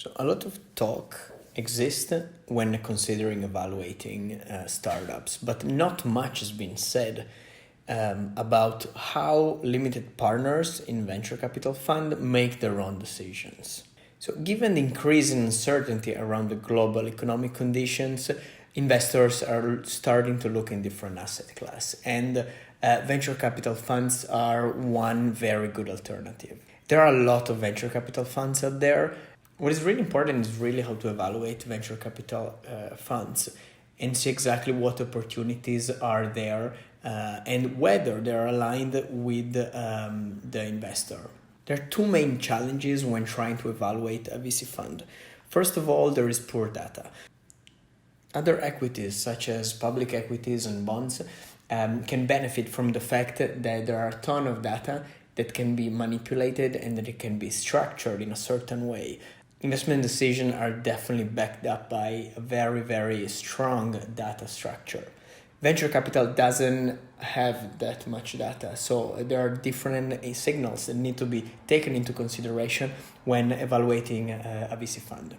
So a lot of talk exists when considering evaluating startups, but not much has been said about how limited partners in venture capital fund make their own decisions. So given the increasing uncertainty around the global economic conditions, investors are starting to look in different asset class, and venture capital funds are one very good alternative. There are a lot of venture capital funds out there. What is really important is really how to evaluate venture capital funds and see exactly what opportunities are there and whether they're aligned with the investor. There are two main challenges when trying to evaluate a VC fund. First of all, there is poor data. Other equities, such as public equities and bonds, can benefit from the fact that there are a ton of data that can be manipulated and that it can be structured in a certain way. Investment decisions are definitely backed up by a very, very strong data structure. Venture capital doesn't have that much data, so there are different signals that need to be taken into consideration when evaluating a VC fund.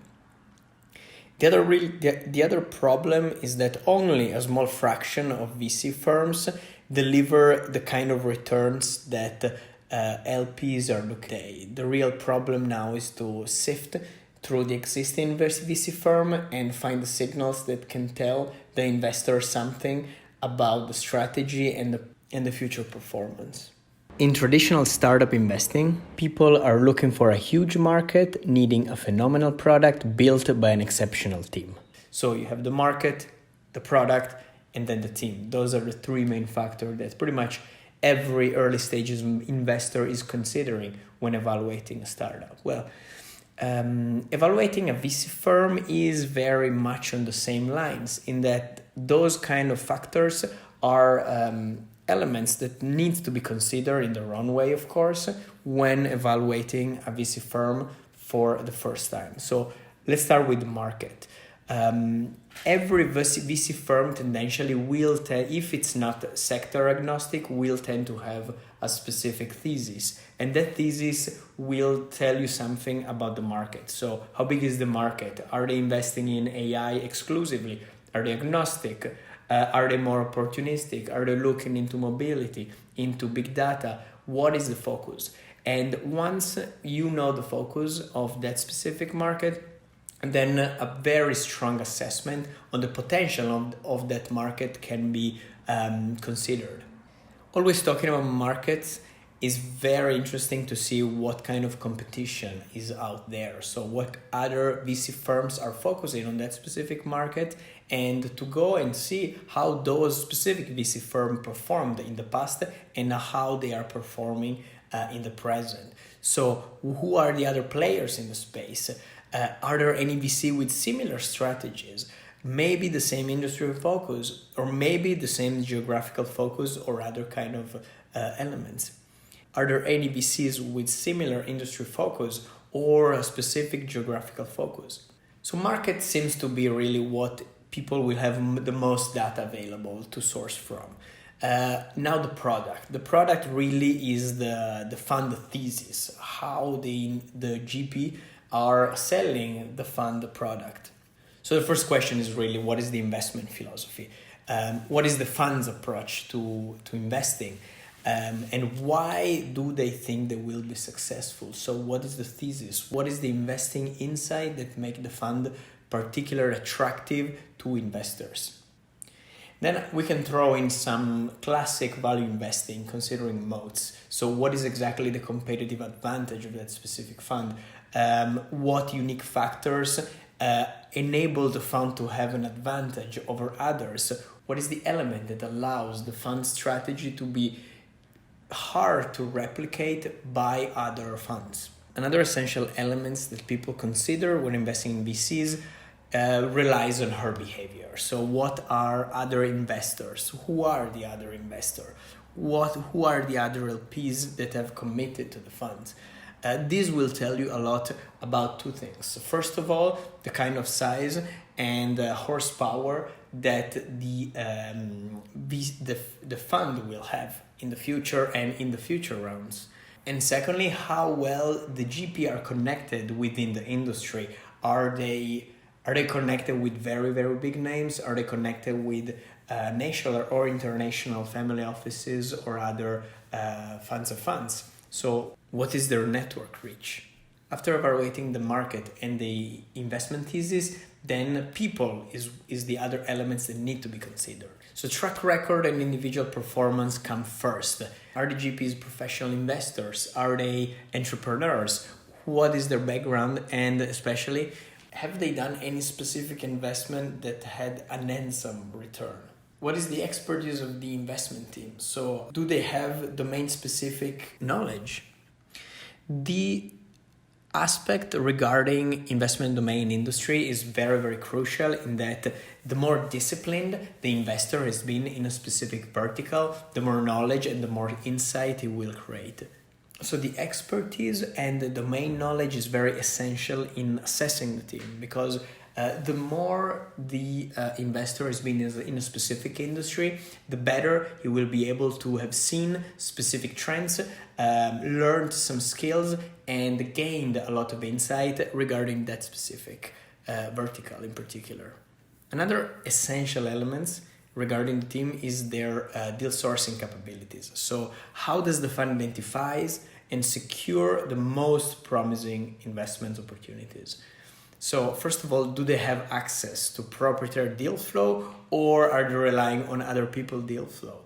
The other problem is that only a small fraction of VC firms deliver the kind of returns that LPs are looking at. The real problem now is to sift through the existing VC firm and find the signals that can tell the investor something about the strategy and the future performance. In traditional startup investing, people are looking for a huge market, needing a phenomenal product built by an exceptional team. So you have the market, the product, and then the team. Those are the three main factors that pretty much every early stages investor is considering when evaluating a startup. Well, evaluating a VC firm is very much on the same lines in that those kind of factors are elements that need to be considered in their own way, of course, when evaluating a VC firm for the first time. So let's start with the market. Every VC firm tendentially will if it's not sector agnostic, will tend to have a specific thesis. And that thesis will tell you something about the market. So how big is the market? Are they investing in AI exclusively? Are they agnostic? Are they more opportunistic? Are they looking into mobility, into big data? What is the focus? And once you know the focus of that specific market, then a very strong assessment on the potential of that market can be considered. Always talking about markets is very interesting to see what kind of competition is out there. So what other VC firms are focusing on that specific market, and to go and see how those specific VC firms performed in the past and how they are performing in the present. So who are the other players in the space? Are there any VC with similar strategies? Maybe the same industry focus, or maybe the same geographical focus or other kind of elements. Are there any VCs with similar industry focus or a specific geographical focus? So market seems to be really what people will have the most data available to source from. Now the product. The product really is the fund thesis, how the GP are selling the fund product. So the first question is really, what is the investment philosophy? What is the fund's approach to investing? And why do they think they will be successful? So what is the thesis? What is the investing insight that make the fund particularly attractive to investors? Then we can throw in some classic value investing, considering moats. So what is exactly the competitive advantage of that specific fund? What unique factors enable the fund to have an advantage over others? What is the element that allows the fund strategy to be hard to replicate by other funds? Another essential elements that people consider when investing in VCs relies on her behavior. So what are other investors? Who are the other investors? Who are the other LPs that have committed to the funds? This will tell you a lot about two things. First of all, the kind of size and horsepower that the fund will have in the future and in the future rounds. And secondly, how well the GP are connected within the industry. Are they connected with very, very big names? Are they connected with national or international family offices or other funds of funds? So what is their network reach? After evaluating the market and the investment thesis, then people is the other elements that need to be considered. So track record and individual performance come first. Are the GPs professional investors? Are they entrepreneurs? What is their background? And especially, have they done any specific investment that had an handsome return? What is the expertise of the investment team? So do they have domain-specific knowledge? The aspect regarding investment domain industry is very, very crucial in that the more disciplined the investor has been in a specific vertical, the more knowledge and the more insight it will create. So the expertise and the domain knowledge is very essential in assessing the team, because the more the investor has been in a specific industry, the better he will be able to have seen specific trends, learned some skills, and gained a lot of insight regarding that specific vertical in particular. Another essential element regarding the team is their deal sourcing capabilities. So how does the fund identifies and secure the most promising investment opportunities? So first of all, do they have access to proprietary deal flow, or are they relying on other people's deal flow?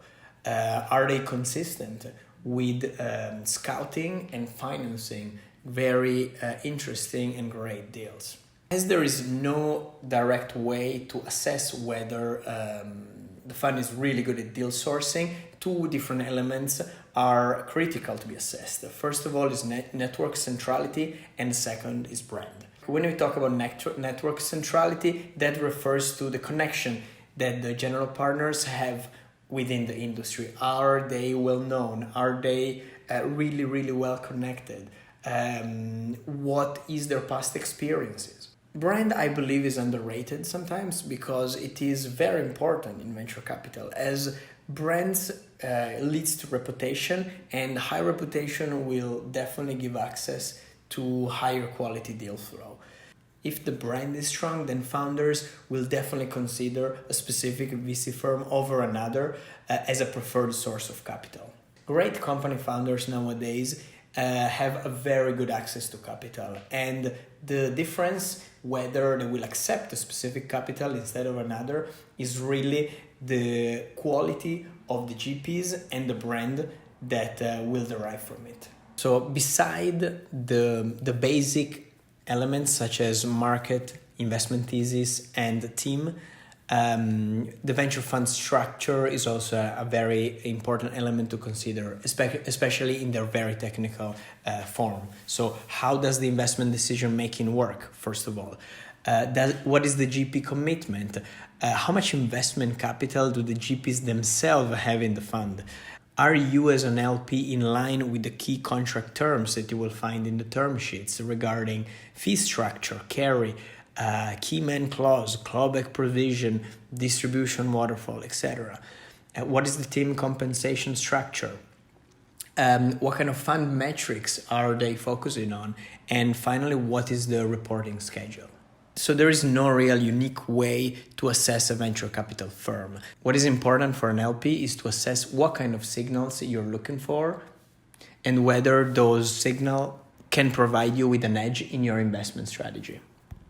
Are they consistent with scouting and financing very interesting and great deals? As there is no direct way to assess whether the fund is really good at deal sourcing, two different elements are critical to be assessed. First of all is network centrality, and the second is brand. When we talk about network centrality, that refers to the connection that the general partners have within the industry. Are they well known? Are they really, really well connected? What is their past experiences? Brand, I believe, is underrated sometimes because it is very important in venture capital, as brands leads to reputation, and high reputation will definitely give access to higher quality deal flow. If the brand is strong, then founders will definitely consider a specific VC firm over another as a preferred source of capital. Great company founders nowadays have a very good access to capital, and the difference whether they will accept a specific capital instead of another is really the quality of the GPs and the brand that will derive from it. So beside the basic elements such as market, investment thesis, and the team, the venture fund structure is also a very important element to consider, especially in their very technical form. So how does the investment decision making work, first of all? What is the GP commitment? How much investment capital do the GPs themselves have in the fund? Are you as an LP in line with the key contract terms that you will find in the term sheets regarding fee structure, carry, key man clause, clawback provision, distribution waterfall, etc.? What is the team compensation structure? What kind of fund metrics are they focusing on? And finally, what is the reporting schedule? So there is no real unique way to assess a venture capital firm. What is important for an LP is to assess what kind of signals you're looking for and whether those signals can provide you with an edge in your investment strategy.